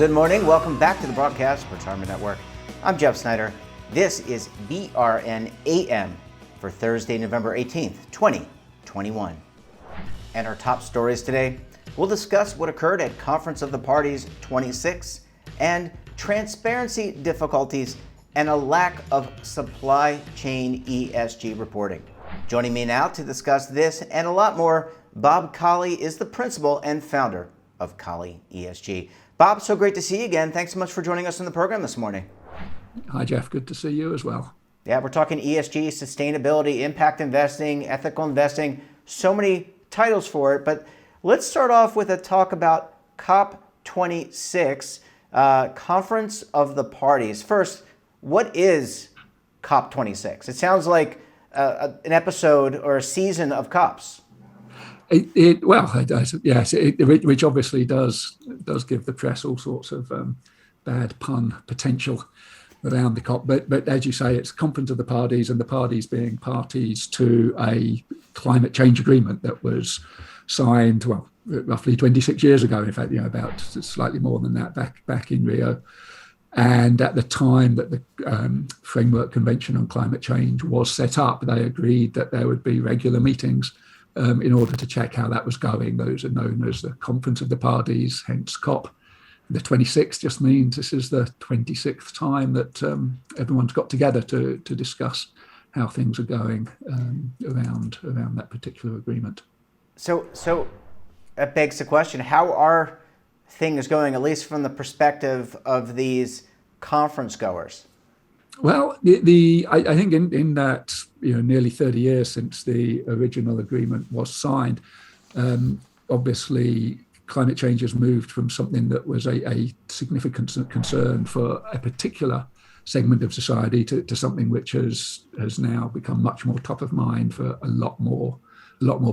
Good morning. Welcome back to the Broadcast Retirement Network. I'm Jeff Snyder. This is BRN AM for Thursday, November 18th, 2021. And our top stories today, we'll discuss what occurred at Conference of the Parties 26 and transparency difficulties and a lack of supply chain ESG reporting. Joining me now to discuss this and a lot more, Bob Colley is the principal and founder of Colley ESG. Bob, so great to see you again. Thanks so much for joining us on the program this morning. Hi, Jeff. Good to see you as well. Yeah, we're talking ESG, sustainability, impact investing, ethical investing, so many titles for it. But let's start off with a talk about COP26, Conference of the Parties. First, what is COP26? It sounds like an episode or a season of COPs. Yes, which obviously does give the press all sorts of bad pun potential around the COP. But as you say, it's Conference of the Parties, and the parties being parties to a climate change agreement that was signed, roughly 26 years ago. In fact, about slightly more than that back in Rio. And at the time that the Framework Convention on Climate Change was set up, they agreed that there would be regular meetings in order to check how that was going. Those are known as the Conference of the Parties, hence COP. The 26th just means this is the 26th time that everyone's got together to discuss how things are going around that particular agreement. So that begs the question, how are things going, at least from the perspective of these conference goers? Well, I think in that nearly 30 years since the original agreement was signed, obviously climate change has moved from something that was a significant concern for a particular segment of society to something which has now become much more top of mind for a lot more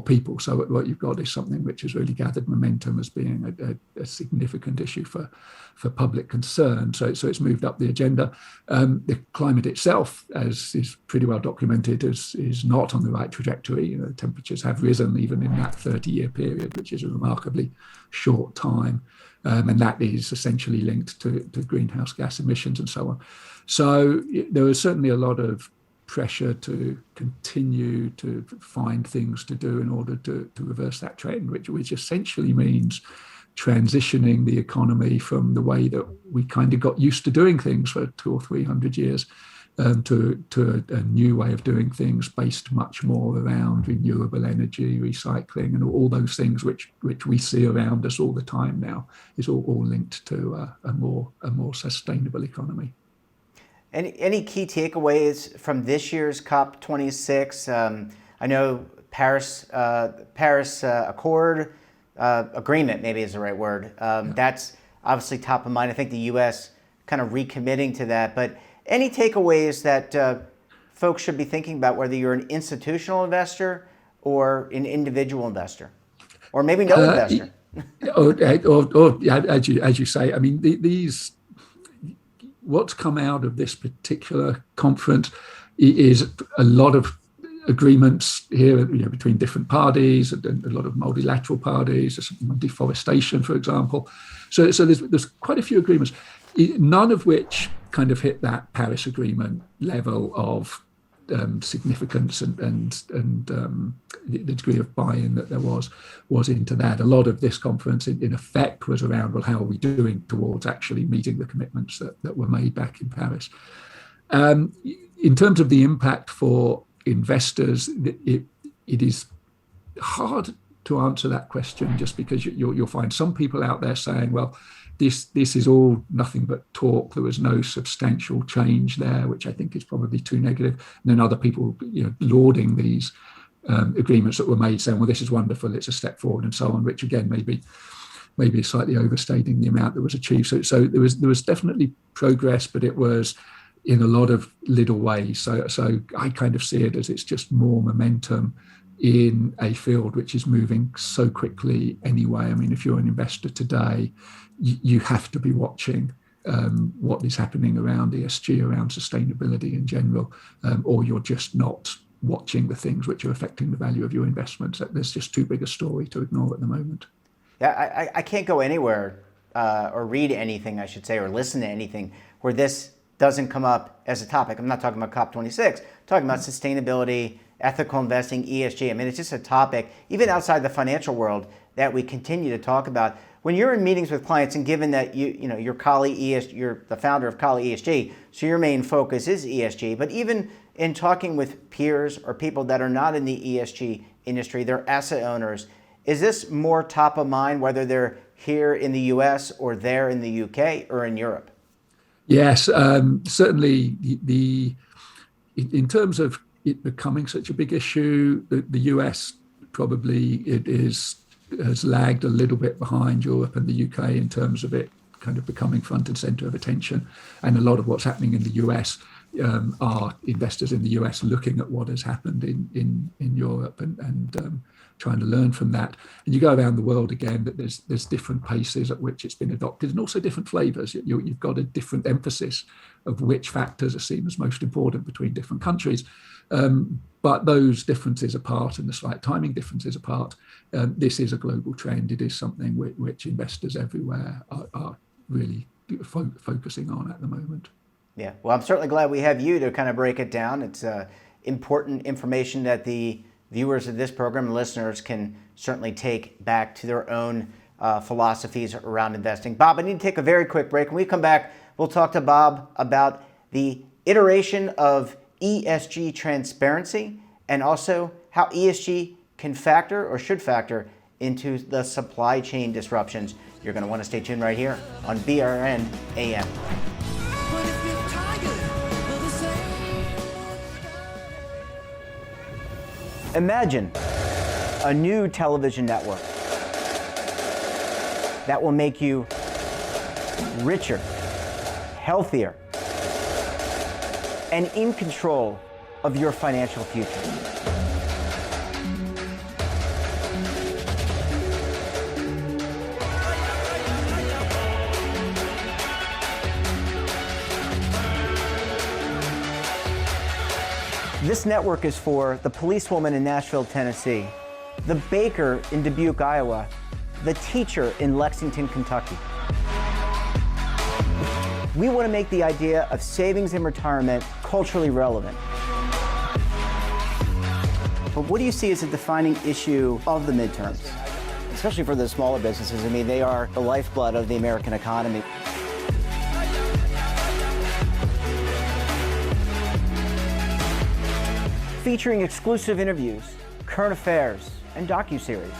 people. So what you've got is something which has really gathered momentum as being a significant issue for public concern. So it's moved up the agenda. The climate itself, as is pretty well documented, is not on the right trajectory. Temperatures have risen even in that 30-year period, which is a remarkably short time. And that is essentially linked to greenhouse gas emissions and so on. So there is certainly a lot of pressure to continue to find things to do in order to reverse that trend, which essentially means transitioning the economy from the way that we kind of got used to doing things for 200 or 300 years to a new way of doing things based much more around renewable energy, recycling, and all those things which we see around us all the time now is all linked to a more sustainable economy. Any key takeaways from this year's COP26? I know Paris Accord, agreement maybe is the right word. That's obviously top of mind. I think the U.S. kind of recommitting to that. But any takeaways that folks should be thinking about, whether you're an institutional investor or an individual investor, or maybe no investor? As you say, I mean, these. What's come out of this particular conference is a lot of agreements here, between different parties and a lot of multilateral parties. There's something on deforestation, for example. So there's quite a few agreements, none of which kind of hit that Paris Agreement level of significance and the degree of buy-in that there was into that. A lot of this conference in effect was around, well, how are we doing towards actually meeting the commitments that were made back in Paris. In terms of the impact for investors, it is hard to answer that question, just because you'll find some people out there saying, well, this is all nothing but talk. There was no substantial change there, which I think is probably too negative. And then other people, lauding these agreements that were made, saying, well, this is wonderful, it's a step forward, and so on, which again maybe slightly overstating the amount that was achieved. So there was definitely progress, but it was in a lot of little ways. So I kind of see it as it's just more momentum in a field which is moving so quickly anyway. I mean, if you're an investor today, you have to be watching what is happening around ESG, around sustainability in general, or you're just not watching the things which are affecting the value of your investments. There's just too big a story to ignore at the moment. Yeah, I can't go anywhere or read anything, I should say, or listen to anything where this doesn't come up as a topic. I'm not talking about COP26, I'm talking about sustainability, ethical investing, ESG. I mean, it's just a topic, even outside the financial world, that we continue to talk about. When you're in meetings with clients, and given that you're Kali ESG, you're the founder of Kali ESG, so your main focus is ESG, but even in talking with peers or people that are not in the ESG industry, they're asset owners, is this more top of mind, whether they're here in the US or there in the UK or in Europe? Yes, certainly in terms of it becoming such a big issue, the US probably has lagged a little bit behind Europe and the UK in terms of it kind of becoming front and center of attention. And a lot of what's happening in the US are investors in the US looking at what has happened in Europe and trying to learn from that. And you go around the world again, that there's different paces at which it's been adopted, and also different flavors. You've got a different emphasis of which factors are seen as most important between different countries. But those differences apart and the slight timing differences apart, this is a global trend. It is something which investors everywhere are really focusing on at the moment. Yeah, well, I'm certainly glad we have you to kind of break it down. It's important information that the viewers of this program and listeners can certainly take back to their own philosophies around investing. Bob, I need to take a very quick break. When we come back, we'll talk to Bob about the iteration of ESG transparency and also how ESG can factor or should factor into the supply chain disruptions. You're going to want to stay tuned right here on BRN AM. Imagine a new television network that will make you richer, healthier, and in control of your financial future. This network is for the policewoman in Nashville, Tennessee, the baker in Dubuque, Iowa, the teacher in Lexington, Kentucky. We want to make the idea of savings and retirement culturally relevant. But what do you see as a defining issue of the midterms, especially for the smaller businesses? I mean, they are the lifeblood of the American economy. Featuring exclusive interviews, current affairs, and docuseries.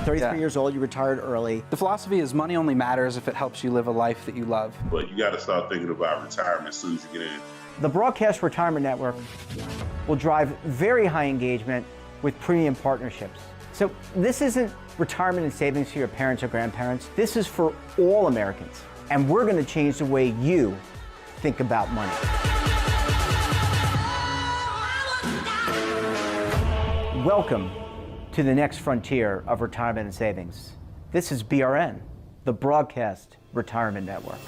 33 years old, you retired early. The philosophy is money only matters if it helps you live a life that you love. But you got to start thinking about retirement as soon as you get in. The Broadcast Retirement Network will drive very high engagement with premium partnerships. So this isn't retirement and savings for your parents or grandparents. This is for all Americans. And we're going to change the way you think about money. Welcome to the next frontier of retirement and savings. This is BRN, the Broadcast Retirement Network.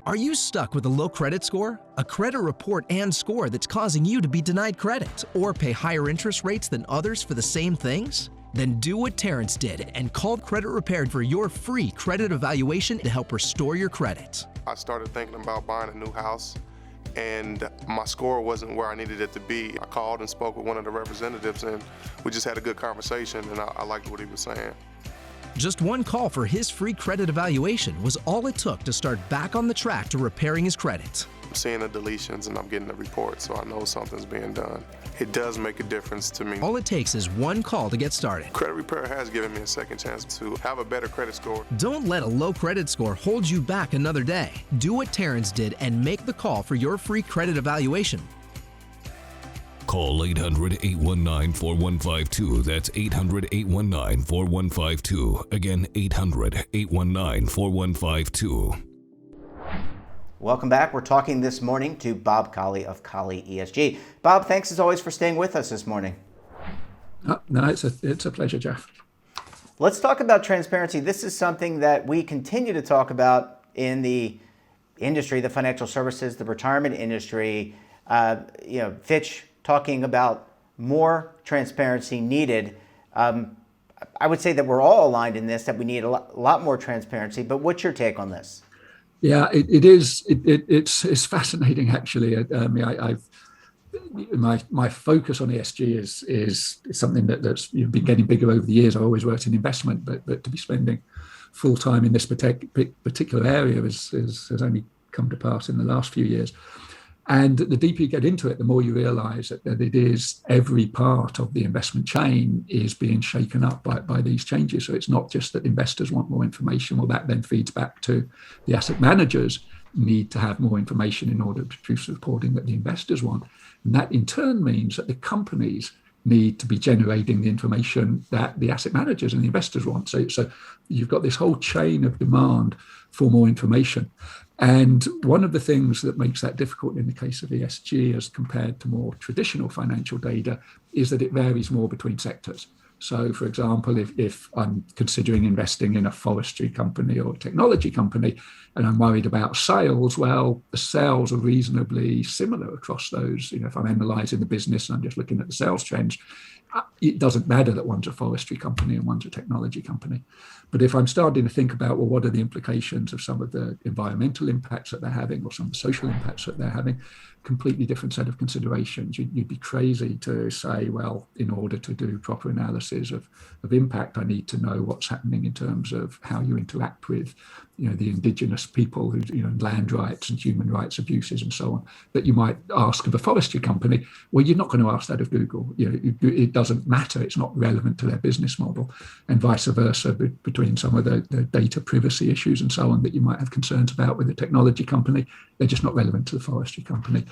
Are you stuck with a low credit score? A credit report and score that's causing you to be denied credit or pay higher interest rates than others for the same things? Then do what Terrence did and call Credit Repaired for your free credit evaluation to help restore your credit. I started thinking about buying a new house, and my score wasn't where I needed it to be. I called and spoke with one of the representatives, and we just had a good conversation, and I liked what he was saying. Just one call for his free credit evaluation was all it took to start back on the track to repairing his credit. I'm seeing the deletions and I'm getting the report, so I know something's being done. It does make a difference to me. All it takes is one call to get started. Credit Repair has given me a second chance to have a better credit score. Don't let a low credit score hold you back another day. Do what Terrence did and make the call for your free credit evaluation. Call 800-819-4152. That's 800-819-4152. Again, 800-819-4152. Welcome back. We're talking this morning to Bob Kali of Kali ESG. Bob, thanks as always for staying with us this morning. No, it's a pleasure, Jeff. Let's talk about transparency. This is something that we continue to talk about in the industry, the financial services, the retirement industry. Fitch talking about more transparency needed. I would say that we're all aligned in this, that we need a lot more transparency. But what's your take on this? Yeah, it is. It's fascinating, actually. My focus on ESG is something that's been getting bigger over the years. I've always worked in investment, but to be spending full time in this particular area has only come to pass in the last few years. And the deeper you get into it, the more you realize that it is every part of the investment chain is being shaken up by these changes. So it's not just that investors want more information, well, that then feeds back to the asset managers need to have more information in order to produce the reporting that the investors want. And that in turn means that the companies need to be generating the information that the asset managers and the investors want. So you've got this whole chain of demand for more information. And one of the things that makes that difficult in the case of ESG as compared to more traditional financial data is that it varies more between sectors. So, for example, if I'm considering investing in a forestry company or a technology company and I'm worried about sales, well, the sales are reasonably similar across those. If I'm analysing the business and I'm just looking at the sales trends, it doesn't matter that one's a forestry company and one's a technology company. But if I'm starting to think about, well, what are the implications of some of the environmental impacts that they're having or some of the social impacts that they're having, completely different set of considerations. You'd be crazy to say, well, in order to do proper analysis of impact, I need to know what's happening in terms of how you interact with, the indigenous people who, land rights and human rights abuses and so on, that you might ask of a forestry company. Well, you're not going to ask that of Google. It doesn't matter. It's not relevant to their business model, and vice versa between some of the data privacy issues and so on that you might have concerns about with a technology company. They're just not relevant to the forestry company.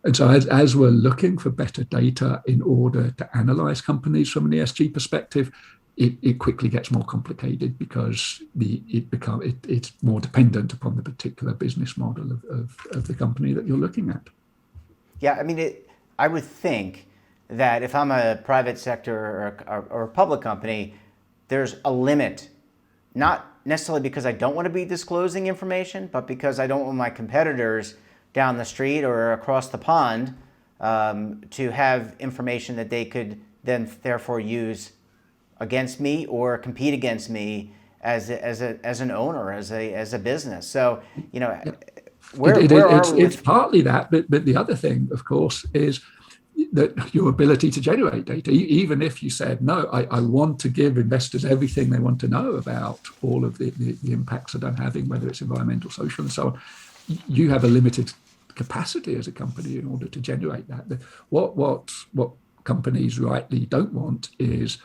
And so as we're looking for better data in order to analyze companies from an ESG perspective, it quickly gets more complicated because it's more dependent upon the particular business model of the company that you're looking at. Yeah, I mean, I would think that if I'm a private sector or a public company, there's a limit, not necessarily because I don't want to be disclosing information, but because I don't want my competitors down the street or across the pond to have information that they could then therefore use against me or compete against me as an owner, as a business. So, where are we? It's partly that, but the other thing, of course, is that your ability to generate data, even if you said, no, I want to give investors everything they want to know about all of the impacts that I'm having, whether it's environmental, social, and so on, you have a limited capacity as a company in order to generate that. What companies rightly don't want is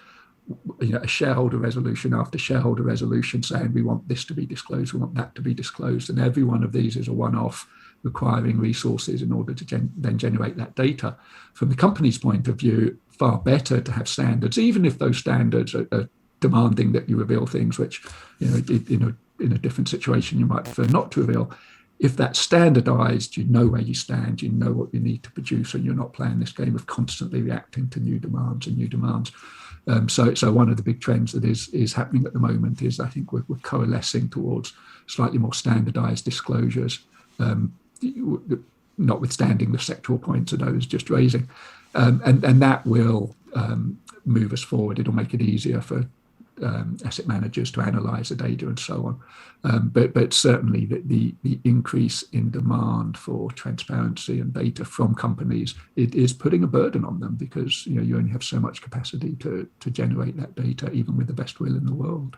a shareholder resolution after shareholder resolution saying we want this to be disclosed, we want that to be disclosed, and every one of these is a one-off requiring resources in order to then generate that data. From the company's point of view, far better to have standards, even if those standards are demanding that you reveal things which, in a different situation you might prefer not to reveal. If that's standardized, you know where you stand, you know what you need to produce, and you're not playing this game of constantly reacting to new demands and new demands. So one of the big trends that is happening at the moment is I think we're coalescing towards slightly more standardized disclosures, notwithstanding the sectoral points that I was just raising. And that will move us forward. It'll make it easier for asset managers to analyze the data and so on. But certainly the increase in demand for transparency and data from companies, it is putting a burden on them because you only have so much capacity to generate that data, even with the best will in the world.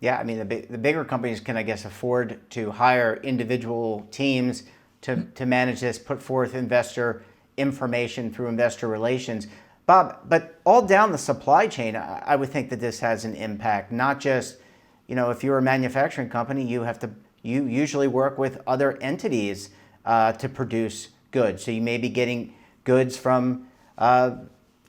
Yeah, I mean, the bigger companies can, I guess, afford to hire individual teams to manage this, put forth investor information through investor relations. Bob, but all down the supply chain, I would think that this has an impact. Not just, if you're a manufacturing company, you usually work with other entities to produce goods. So you may be getting goods from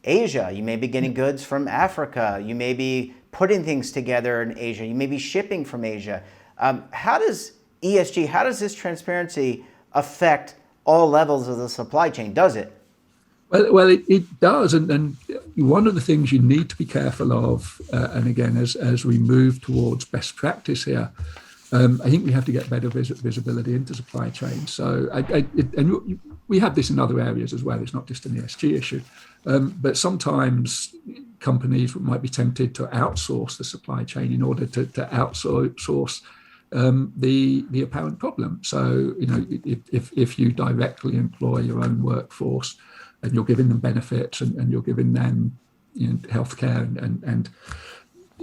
Asia. You may be getting goods from Africa. You may be putting things together in Asia. You may be shipping from Asia. How does ESG, how does this transparency affect all levels of the supply chain? Does it? Well, it does, and one of the things you need to be careful of, and again, as we move towards best practice here, I think we have to get better visibility into supply chain. So, and we have this in other areas as well. It's not just an ESG issue. But sometimes companies might be tempted to outsource the supply chain in order to outsource the apparent problem. So, if you directly employ your own workforce and you're giving them benefits and you're giving them healthcare and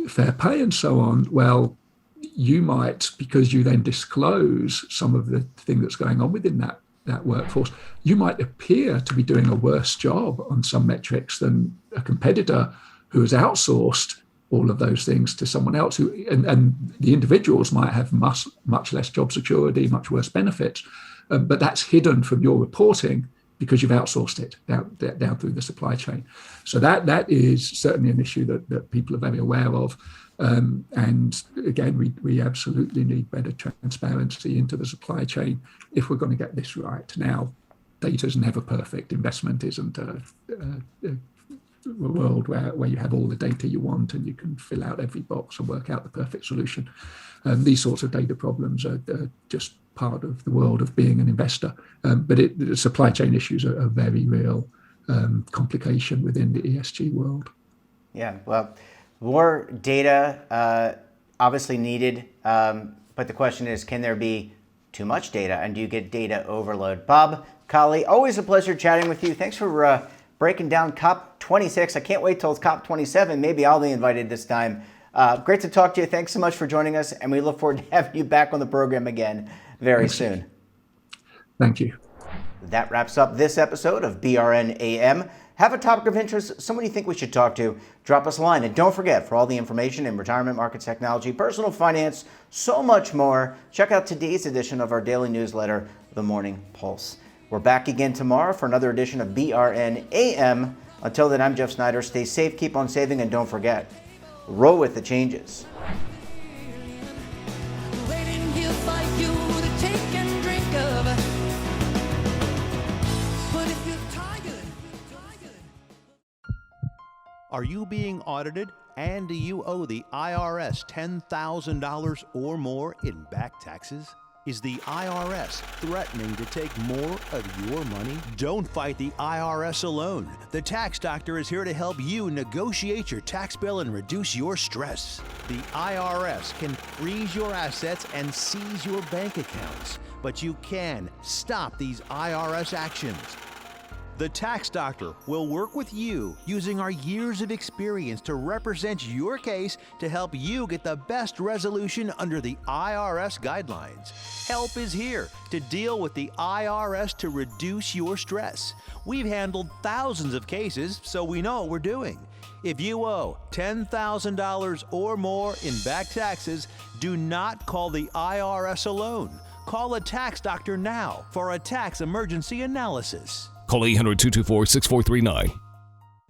fair pay and so on, well, you might, because you then disclose some of the thing that's going on within that workforce, you might appear to be doing a worse job on some metrics than a competitor who has outsourced all of those things to someone else, and the individuals might have much less job security, much worse benefits, but that's hidden from your reporting because you've outsourced it down through the supply chain. So that is certainly an issue that people are very aware of. And again, we absolutely need better transparency into the supply chain if we're going to get this right. Now, data is never perfect. Investment isn't a world where you have all the data you want and you can fill out every box and work out the perfect solution. These sorts of data problems are just part of the world of being an investor. But the supply chain issues are a very real complication within the ESG world. Yeah, well, more data obviously needed, but the question is, can there be too much data, and do you get data overload? Bob Colley, always a pleasure chatting with you. Thanks for breaking down COP26. I can't wait till it's COP27. Maybe I'll be invited this time. Great to talk to you. Thanks so much for joining us, and we look forward to having you back on the program again very soon. Thank you. That wraps up this episode of BRN AM. Have a topic of interest, someone you think we should talk to, drop us a line. And don't forget, for all the information in retirement, market technology, personal finance, so much more, check out today's edition of our daily newsletter, The Morning Pulse. We're back again tomorrow for another edition of BRN AM. Until then, I'm Jeff Snyder. Stay safe, keep on saving, and don't forget, roll with the changes. Are you being audited, and do you owe the IRS $10,000 or more in back taxes? Is the IRS threatening to take more of your money? Don't fight the IRS alone. The Tax Doctor is here to help you negotiate your tax bill and reduce your stress. The IRS can freeze your assets and seize your bank accounts, but you can stop these IRS actions. The Tax Doctor will work with you using our years of experience to represent your case to help you get the best resolution under the IRS guidelines. Help is here to deal with the IRS to reduce your stress. We've handled thousands of cases, so we know what we're doing. If you owe $10,000 or more in back taxes, do not call the IRS alone. Call a Tax Doctor now for a tax emergency analysis. Call 800-224-6439.